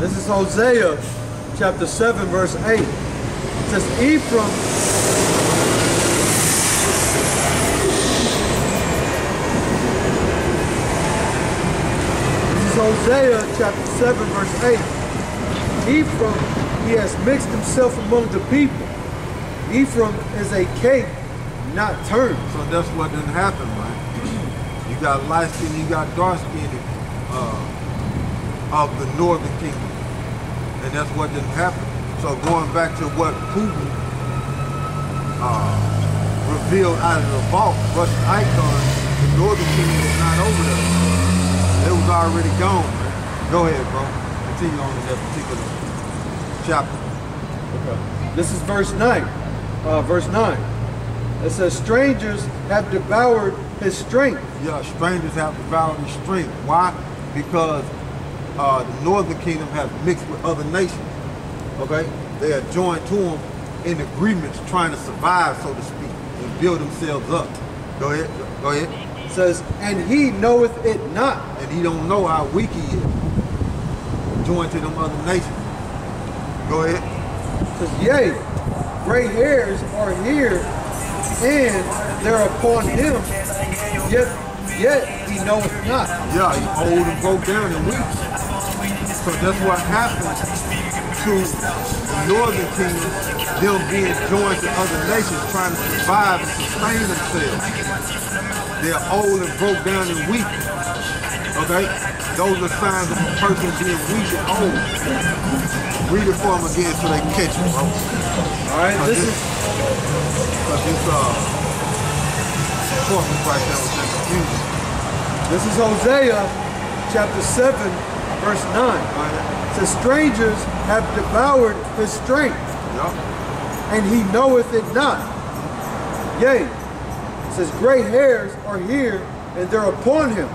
This is Hosea chapter 7 verse 8. It says Ephraim Hosea chapter 7 verse 8. Ephraim, he has mixed himself among the people. Ephraim is a cake not turned. So that's what didn't happen, man. You got light skin, you got dark skin of the northern kingdom. And that's what didn't happen. So going back to what Putin revealed out of the vault, Russian icon, the northern kingdom is not over there. It was already gone, man. Go ahead, bro. Continue on in that particular chapter. Okay. This is verse 9. Verse 9. It says, strangers have devoured his strength. Yeah, strangers have devoured his strength. Why? Because the northern kingdom has mixed with other nations. Okay? They are joined to them in agreements trying to survive, so to speak, and build themselves up. Go ahead. Go ahead. It says, and he knoweth it not. And he don't know how weak he is. Joined to them other nations. Go ahead. It says, yea, gray hairs are here, and they're upon him, yet he knoweth not. Yeah, he's old and broke down and weak. So that's what happened to the northern kingdom, them being joined to other nations, trying to survive and sustain themselves. They're old and broke down and weak. Okay? Those are signs of a person being weak and old. Read it for them again so they can catch it, bro. Alright, this is right there was just confusing. This is Hosea chapter 7 verse 9. It says, strangers have devoured his strength, and he knoweth it not. Yea, it says, gray hairs are here, and they're upon him,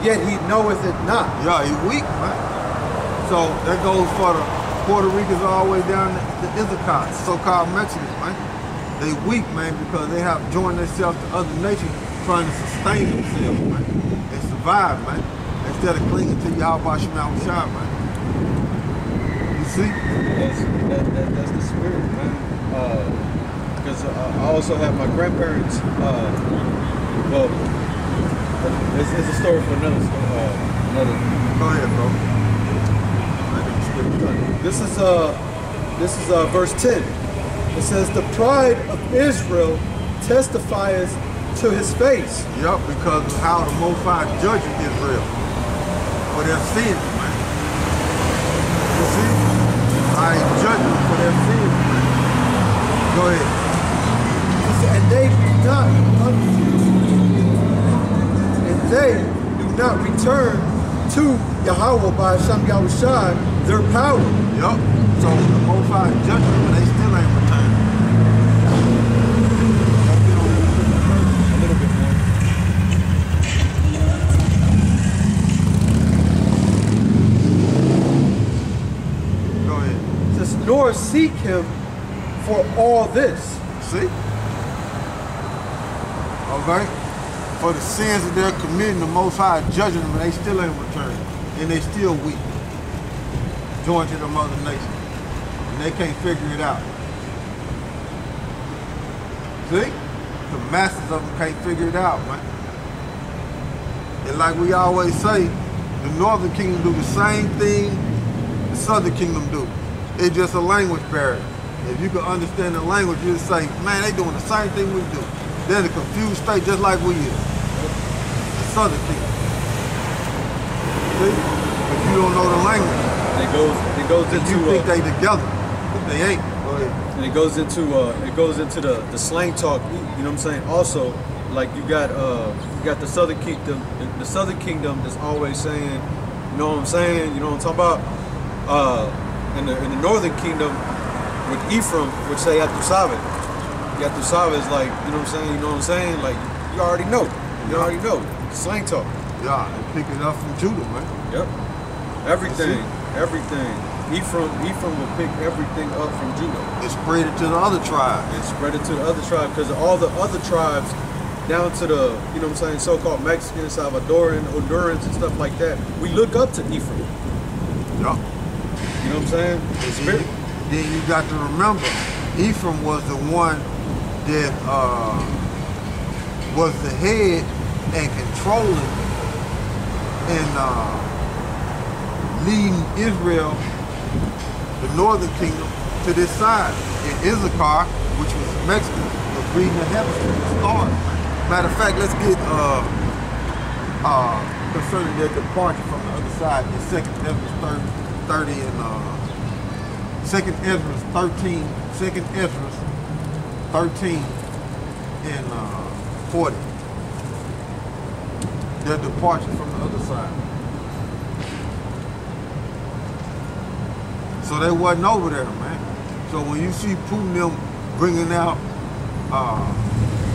yet he knoweth it not. Yeah, he's weak, man. So that goes for the Puerto Ricans all the way down to Issachar, so-called Mexicans, man. They weak, man, because they have joined themselves to other nations trying to sustain themselves, man, and survive, man, instead of clinging to YAHAWASHI, man. You see? That's the spirit, man. Because I also have my grandparents, well, it's a story for another. Go ahead, bro. This is verse 10. It says, the pride of Israel testifies to his face. Yup, because of how the Most High judges Israel for their sins, man. You see? I judge them for their sins, man. Go ahead. And they do not return to Yahawah by SHAM Yahawashi their power. Yup. So the Most High judges them, but they still ain't returned. A little bit more. Go ahead. It says, nor seek him for all this. See? Okay? For the sins that they're committing, the Most High judging them, and they still ain't returned. And they still weak. Joined to them other nations. And they can't figure it out. See? The masses of them can't figure it out, man. And like we always say, the northern kingdom do the same thing the southern kingdom do. It's just a language barrier. If you can understand the language, you just say, man, they doing the same thing we do. They're in a confused state just like we is. The southern kingdom. See? If you don't know the language, It goes into you think they together, but they ain't. Go ahead. And it goes into the slang talk. You know what I'm saying? Also, like you got the southern kingdom. The southern kingdom is always saying, you know what I'm saying? You know what I'm talking about? In the northern kingdom with Ephraim, which say Yatusavit. Yatusavit is like, you know what I'm saying? You know what I'm saying? Like you already know. You already know. Slang talk. Yeah, they pick it up from Judah, man. Yep. Everything. Ephraim will pick everything up from Judah. And spread it to the other tribes. And spread it to the other tribes, because all the other tribes, down to the, you know what I'm saying, so-called Mexicans, Salvadoran, Hondurans, and stuff like that, we look up to Ephraim. Yeah. know what I'm saying? The spirit. Then you got to remember, Ephraim was the one that was the head and controlling and leading Israel, the northern kingdom, to this side. And Issachar, which was Mexican, was reading the heavens to the stars. Matter of fact, let's get concerning their departure from the other side in 2nd Ezra 30 and 2nd Ezra 13, 2nd Ezra 13 and 40. Their departure from the other side. So they wasn't over there, man. So when you see Putin them bringing out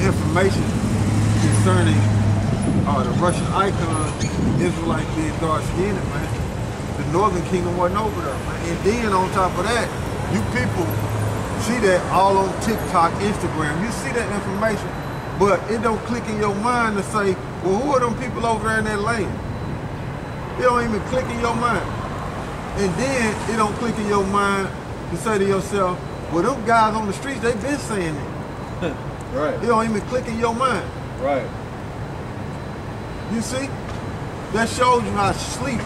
information concerning the Russian icon, Israelites being dark-skinned, man, the Northern Kingdom wasn't over there, man. And then on top of that, you people see that all on TikTok, Instagram. You see that information, but it don't click in your mind to say, well, who are them people over there in that land? It don't even click in your mind. And then it don't click in your mind to say to yourself, well, them guys on the streets, they've been saying it. Right. It don't even click in your mind. Right. You see? That shows you how sleep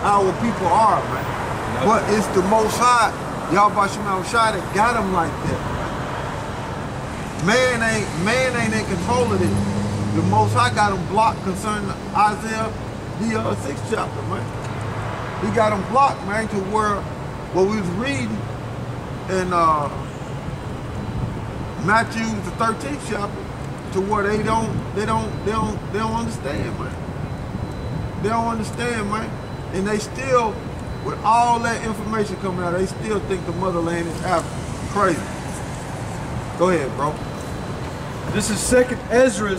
our people are, man. Yep. But it's the Most High, YAHAWASHI, that got them like that. Man ain't in control of this. The Most High got them blocked concerning Isaiah, the 6th chapter, man. He got them blocked, man, to where what we was reading in Matthew the 13th chapter, to where they don't understand, man. They don't understand, man. And they still, with all that information coming out, they still think the motherland is Africa. Crazy. Go ahead, bro. This is 2nd Ezra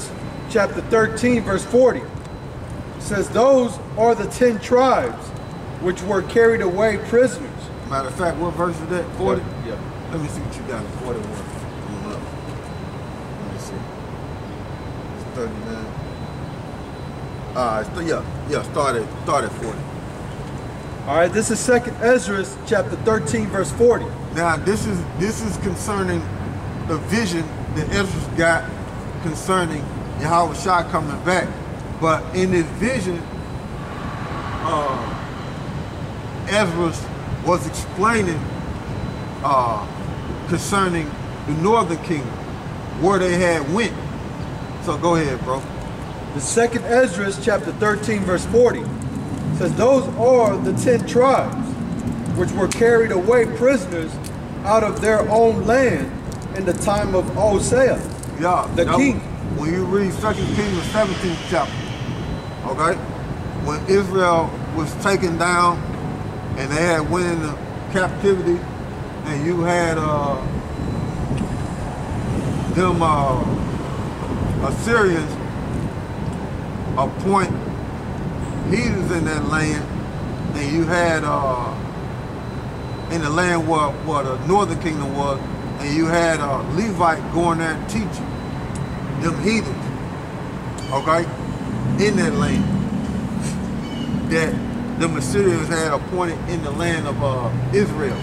chapter 13, verse 40. It says, those are the 10 tribes which were carried away prisoners. Matter of fact, what verse is that? 40? Yeah. Let me see what you got in 41. Let me see. It's 39. Start at 40. All right, this is 2nd Ezra chapter 13, verse 40. Now, this is concerning the vision that Ezra got concerning YAHAWASHI coming back. But in this vision, Ezra was explaining concerning the northern kingdom, where they had went. So go ahead, bro. The 2nd Ezra chapter 13, verse 40 says, those are the 10 tribes which were carried away prisoners out of their own land in the time of Hosea, the king. When you read 2 Kings 17th chapter, okay, when Israel was taken down and they had went into captivity, and you had them Assyrians appoint heathens in that land, and you had in the land where the northern kingdom was, and you had Levite going there and teaching them heathens, okay, in that land that the Assyrians had appointed in the land of Israel.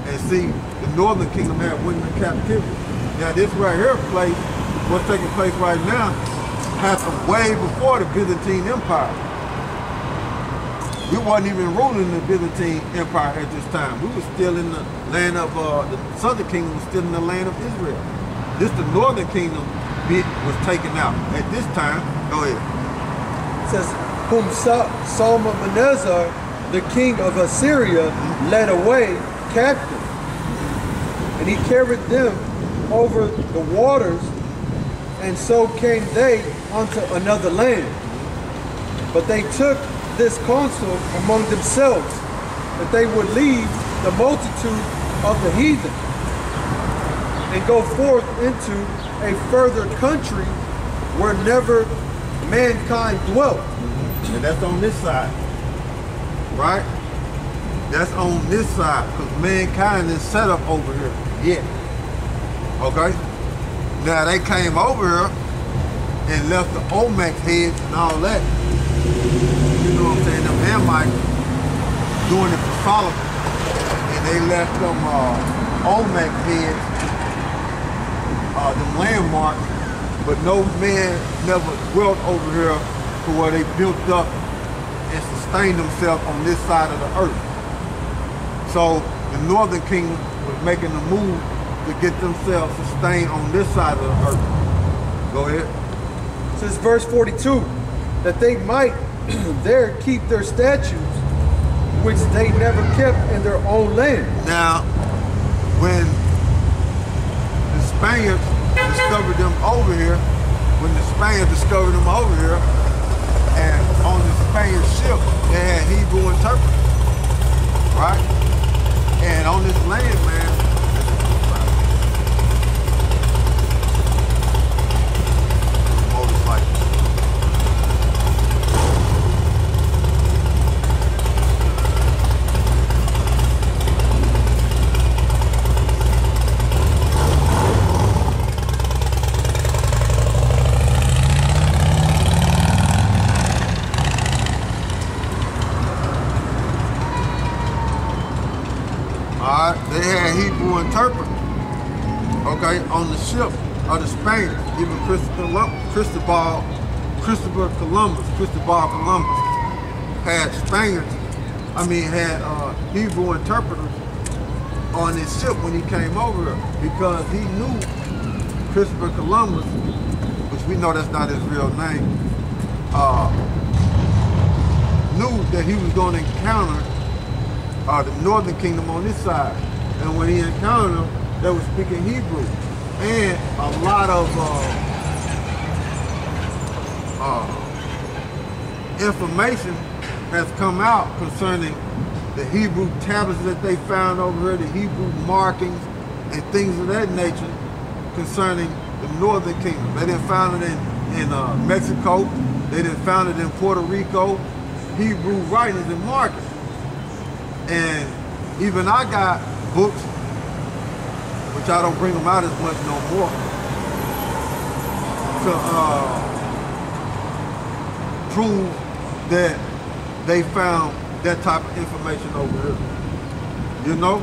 And see, the northern kingdom had went into captivity. Now this right here place, what's taking place right now, happened way before the Byzantine Empire. We wasn't even ruling the Byzantine Empire at this time. We were still in the land of, the southern kingdom was still in the land of Israel. This, the northern kingdom bit was taken out. At this time, go ahead. It says, whom Salmanazar, the king of Assyria, led away captive. And he carried them over the waters, and so came they unto another land. But they took this counsel among themselves, that they would leave the multitude of the heathen and go forth into a further country where never mankind dwelt. And that's on this side, right? That's on this side, because mankind is set up over here yet. Okay? Now they came over here and left the Olmec heads and all that. You know what I'm saying? Them Hamites doing it for Solomon. And they left them Olmec heads, them landmarks, but no man never dwelt over here to where they built up and sustained themselves on this side of the earth. So the northern kingdom was making a move to get themselves sustained on this side of the earth. Go ahead. It says verse 42, that they might there keep their statutes, which they never kept in their own land. Now, when the Spaniards discovered them over here, and on the Spaniard ship, they had Hebrew interpreters, right? And on this land, man, motorcycle. They had Hebrew interpreters, okay, on the ship of the Spaniards. Even Cristobal Columbus had Hebrew interpreters on his ship when he came over here, because he knew Christopher Columbus, which we know that's not his real name, knew that he was going to encounter the northern kingdom on this side. And when he encountered them, they were speaking Hebrew. And a lot of information has come out concerning the Hebrew tablets that they found over here, the Hebrew markings and things of that nature concerning the northern kingdom. They didn't find it in Mexico. They didn't find it in Puerto Rico. Hebrew writings and markings. And even I got books, which I don't bring them out as much no more, to prove that they found that type of information over here. You know?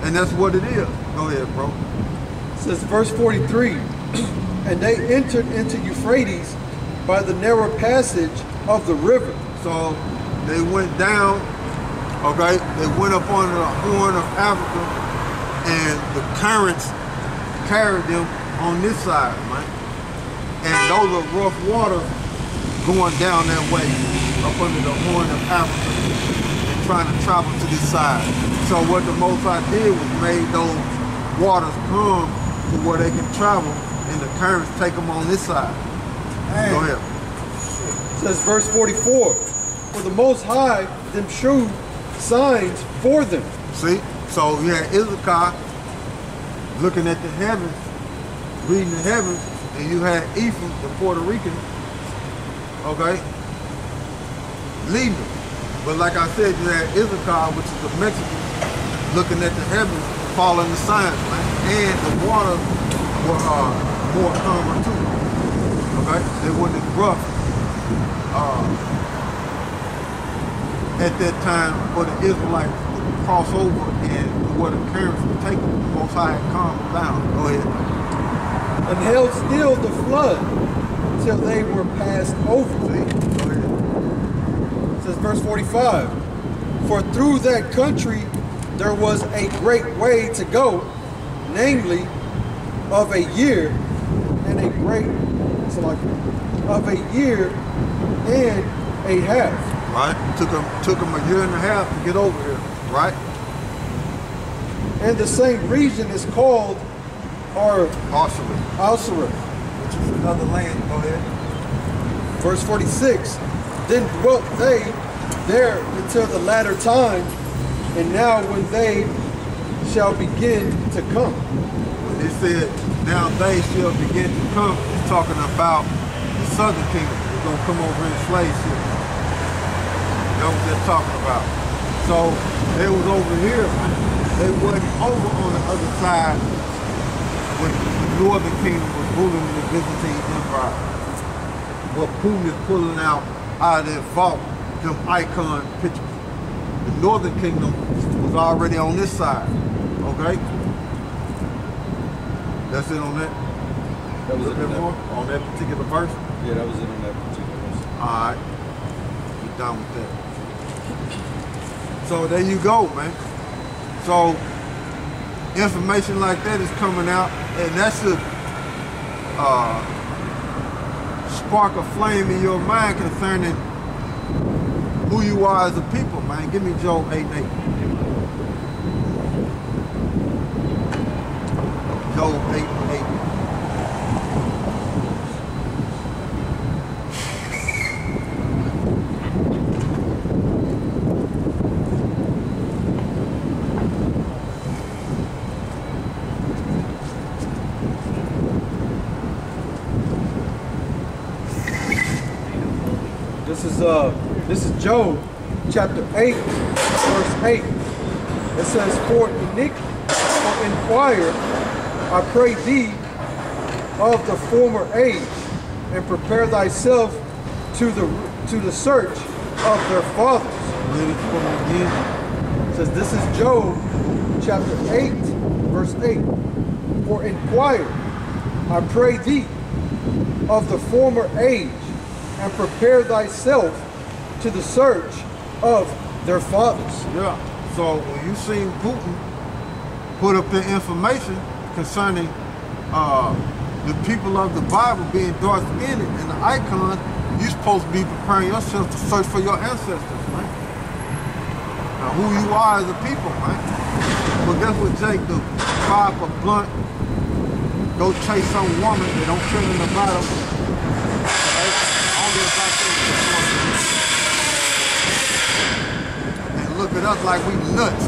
And that's what it is. Go ahead, bro. It says verse 43, and they entered into Euphrates by the narrow passage of the river. So they went down, okay? They went up on the Horn of Africa, and the currents carried them on this side, man. And those are rough waters going down that way, up under the Horn of Africa, and trying to travel to this side. So what the Most High did was made those waters come to where they can travel, and the currents take them on this side. Hey. Go ahead. It says verse 44, for the Most High them shewed signs for them. See? So you had Issachar looking at the heavens, reading the heavens, and you had Ephraim, the Puerto Rican, okay, leading them. But like I said, you had Issachar, which is the Mexican, looking at the heavens, following the signs, man. And the waters were more calmer too, okay? They weren't as rough at that time for the Israelites to cross over and where the currents would take them. The Most High had calmed them down. Go ahead. And held still the flood till they were passed over. See? Go ahead. It says verse 45, for through that country there was a great way to go, namely of a year and a great, of a year and a half. Right? Took them a year and a half to get over here, right? And the same region is called Alsara, which is another land. Go ahead. Verse 46, then dwelt they there until the latter time, and now when they shall begin to come. When it said, now they shall begin to come, it's talking about the southern kingdom. They're going to come over in slave ships. That's what they're talking about. So they was over here. They wasn't over on the other side when the northern kingdom was ruling in the Byzantine Empire. What Putin is pulling out of their vault, them icon pictures. The northern kingdom was already on this side. Okay? That's it on that? That was it on that particular verse? Yeah, that was it on that particular verse. Alright. We're done with that. So there you go, man. So information like that is coming out, and that should spark a flame in your mind concerning who you are as a people, man. Give me Job 8:8. Job 8:8. This is Job chapter 8, verse 8. It says, for inquire, I pray thee, of the former age, and prepare thyself to the search of their fathers. Read it for me again. It says, this is Job chapter 8, verse 8. For inquire, I pray thee, of the former age, and prepare thyself to the search of their fathers. Yeah. So when you seen Putin put up the information concerning the people of the Bible being dark skinned and the icon, you're supposed to be preparing yourself to search for your ancestors, man. Now who you are as a people, man. But guess what Jake do? Fire up a blunt, go chase some woman that don't care in the bottom. And look at us like we nuts.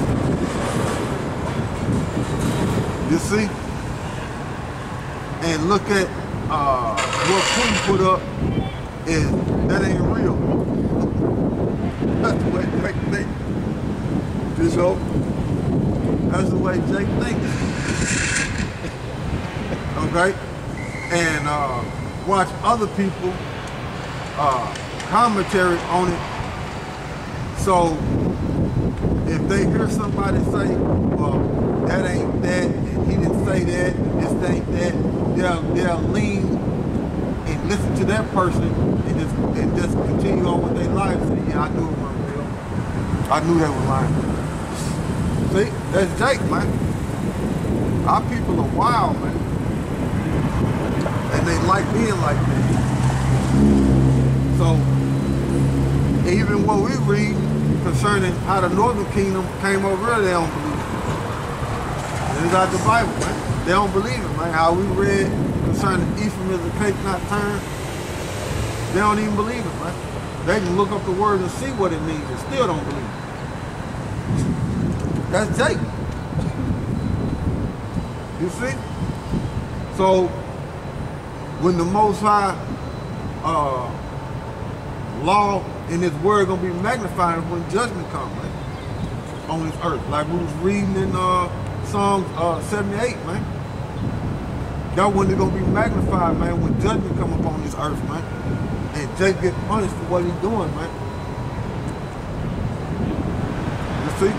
You see? And look at what Putin put up is that ain't real. That's the way Jake thinks. You know? That's the way Jake thinks. Okay? And watch other people commentary on it. So if they hear somebody say, well, that ain't that, and he didn't say that, this ain't that, they'll lean and listen to that person and just continue on with their life. Say, yeah, I knew it wasn't real. I knew that was lying. See, that's Jake, man. Our people are wild, man. And they like being like that. So, even what we read concerning how the northern kingdom came over here, they don't believe it. It's out the Bible, man. They don't believe it, man. How we read concerning Ephraim is a cake not turned, they don't even believe it, man. They can look up the word and see what it means and still don't believe it. That's Jake. You see? So, when the Most High law and His word gonna be magnified when judgment comes, man, on this earth, like we was reading in Psalm 78, man. That when they're gonna be magnified, man, when judgment come upon this earth, man, and Jake get punished for what he's doing, man. You see?